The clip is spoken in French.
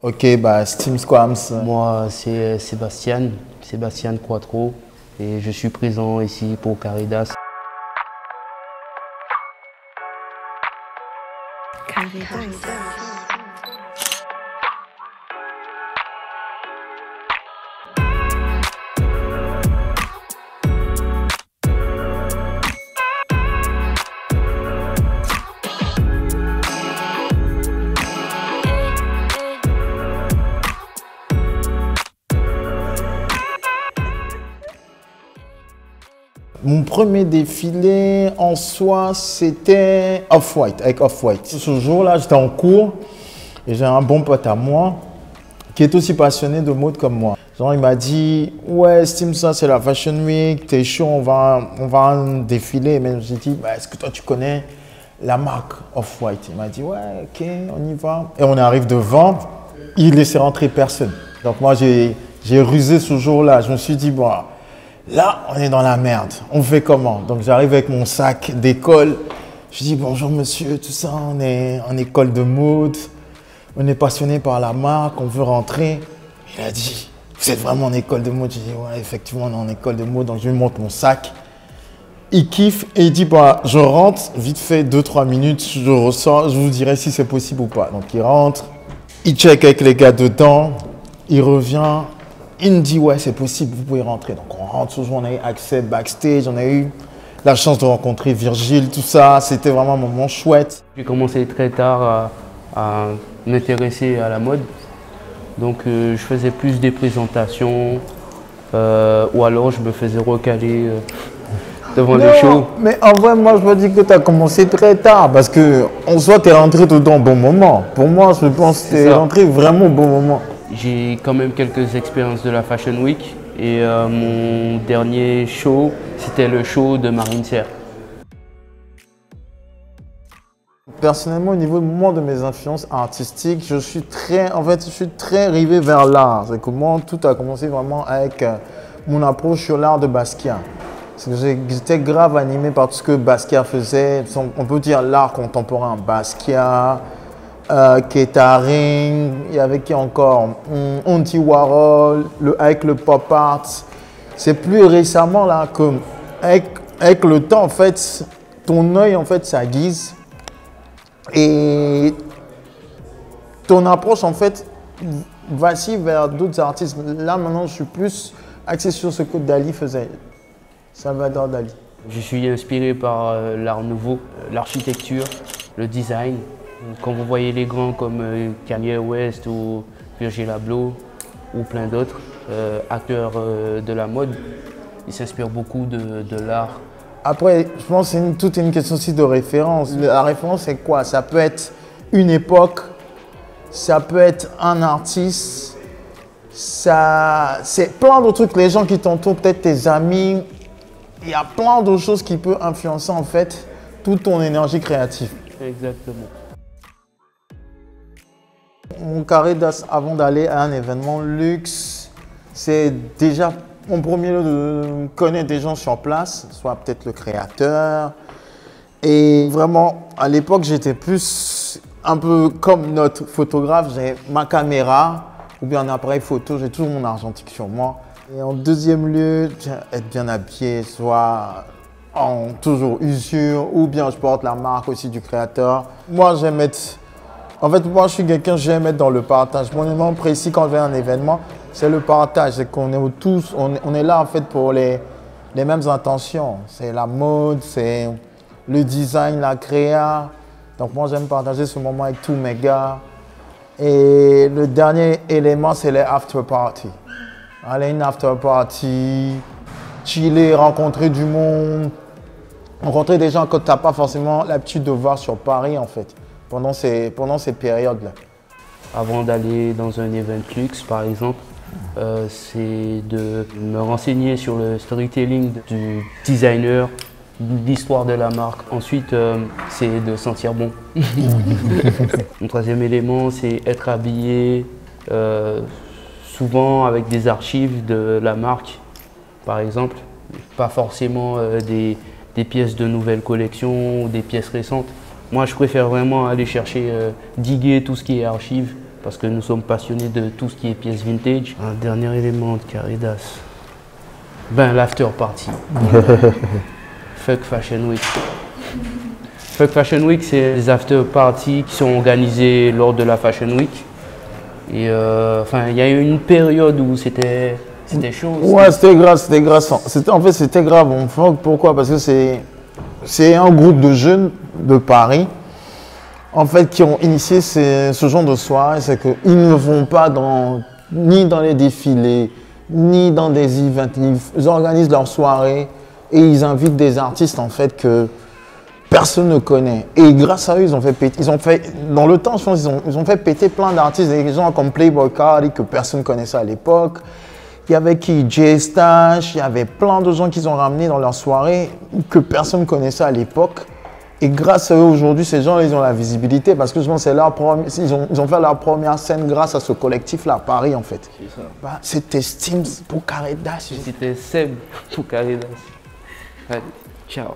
Ok, bah Steam Squams. Moi, c'est Sébastien Quattro, et je suis présent ici pour Caridas. Mon premier défilé en soi, c'était Off-White, avec Off-White. Ce jour-là, j'étais en cours et j'ai un bon pote à moi qui est aussi passionné de mode comme moi. Genre, il m'a dit, ouais, Steam, ça c'est la Fashion Week, t'es chaud, on va un défilé. Mais j'ai dit, bah, est-ce que toi tu connais la marque Off-White? Il m'a dit, ouais, ok, on y va. Et on arrive devant, il laissait rentrer personne. Donc moi, j'ai rusé ce jour-là. Je me suis dit, bon, là, on est dans la merde. On fait comment? Donc, j'arrive avec mon sac d'école. Je dis bonjour monsieur, tout ça, on est en école de mode. On est passionné par la marque, on veut rentrer. Il a dit, vous êtes vraiment en école de mode? J'ai dit, ouais, effectivement, on est en école de mode. Donc, je lui montre mon sac. Il kiffe et il dit, bah, je rentre, vite fait, 2-3 minutes, je ressors, je vous dirai si c'est possible ou pas. Donc, il rentre, il check avec les gars dedans, il revient. Il me dit, ouais, c'est possible, vous pouvez rentrer. Donc, on rentre, toujours, on a eu accès backstage, on a eu la chance de rencontrer Virgile, tout ça. C'était vraiment un moment chouette. J'ai commencé très tard à m'intéresser à la mode. Donc, je faisais plus des présentations ou alors je me faisais recaler devant les shows. Mais en vrai, moi, je me dis que tu as commencé très tard parce que, en soi, tu es rentré dedans au bon moment. Pour moi, je pense que tu es rentré vraiment au bon moment. J'ai quand même quelques expériences de la Fashion Week et mon dernier show, c'était le show de Marine Serre. Personnellement, au niveau de mes influences artistiques, je suis très rivé vers l'art. C'est comment tout a commencé vraiment avec mon approche sur l'art de Basquiat. J'étais grave animé par tout ce que Basquiat faisait. On peut dire l'art contemporain, Basquiat, Kettering, il y avait qui encore? Andy Warhol, avec le pop art. C'est plus récemment là que avec le temps en fait, ton œil en fait s'aiguise et ton approche en fait vacille vers d'autres artistes. Là maintenant, je suis plus axé sur ce que Dali faisait, Salvador Dali. Je suis inspiré par l'art nouveau, l'architecture, le design. Quand vous voyez les grands comme Kanye West ou Virgil Abloh ou plein d'autres acteurs de la mode, ils s'inspirent beaucoup de l'art. Après, je pense que c'est toute une question aussi de référence. La référence, c'est quoi? Ça peut être une époque, ça peut être un artiste, c'est plein de trucs. Les gens qui t'entourent, peut-être tes amis, il y a plein de choses qui peuvent influencer en fait toute ton énergie créative. Exactement. Mon Caridas, avant d'aller à un événement luxe, c'est déjà en premier lieu de connaître des gens sur place, soit peut-être le créateur. Et vraiment, à l'époque, j'étais plus un peu comme notre photographe. J'ai ma caméra ou bien un appareil photo, j'ai toujours mon argentique sur moi. Et en deuxième lieu, être bien habillé, soit en toujours usure ou bien je porte la marque aussi du créateur. Moi, j'aime être... En fait, moi, je suis quelqu'un, j'aime être dans le partage. Mon élément précis quand je vais à un événement, c'est le partage. C'est qu'on est tous, on est là en fait pour les mêmes intentions. C'est la mode, c'est le design, la créa. Donc moi, j'aime partager ce moment avec tous mes gars. Et le dernier élément, c'est les after party. Aller à une after party, chiller, rencontrer du monde, rencontrer des gens que tu n'as pas forcément l'habitude de voir sur Paris en fait. Pendant ces périodes-là. Avant d'aller dans un event luxe, par exemple, c'est de me renseigner sur le storytelling du designer, l'histoire de la marque. Ensuite, c'est de sentir bon. Le troisième élément, c'est être habillé, souvent avec des archives de la marque, par exemple. Pas forcément des pièces de nouvelles collections ou des pièces récentes. Moi, je préfère vraiment aller chercher, diguer tout ce qui est archives parce que nous sommes passionnés de tout ce qui est pièces vintage. Un dernier élément de Caridas, ben l'after party. Fuck Fashion Week. Fuck Fashion Week, c'est des after parties qui sont organisés lors de la Fashion Week. Et enfin, il y a eu une période où c'était chaud. Ouais, c'était grave, c'était grave. En fait, c'était grave. Pourquoi? Parce que c'est un groupe de jeunes de Paris, en fait, qui ont initié ce genre de soirée. C'est qu'ils ne vont pas ni dans les défilés, ni dans des events. Ils organisent leur soirée et ils invitent des artistes, en fait, que personne ne connaît. Et grâce à eux, ils ont fait dans le temps, je pense, ils ont fait péter plein d'artistes, des gens comme Playboi Carti que personne ne connaissait à l'époque. Il y avait qui? Jay Stash, il y avait plein de gens qu'ils ont ramenés dans leur soirée que personne ne connaissait à l'époque. Et grâce à eux, aujourd'hui, ces gens, ils ont la visibilité parce que je pense que ils ont fait leur première scène grâce à ce collectif-là à Paris, en fait. C'était Steams pour Caridas. C'était Seb pour Caridas. Allez, ciao.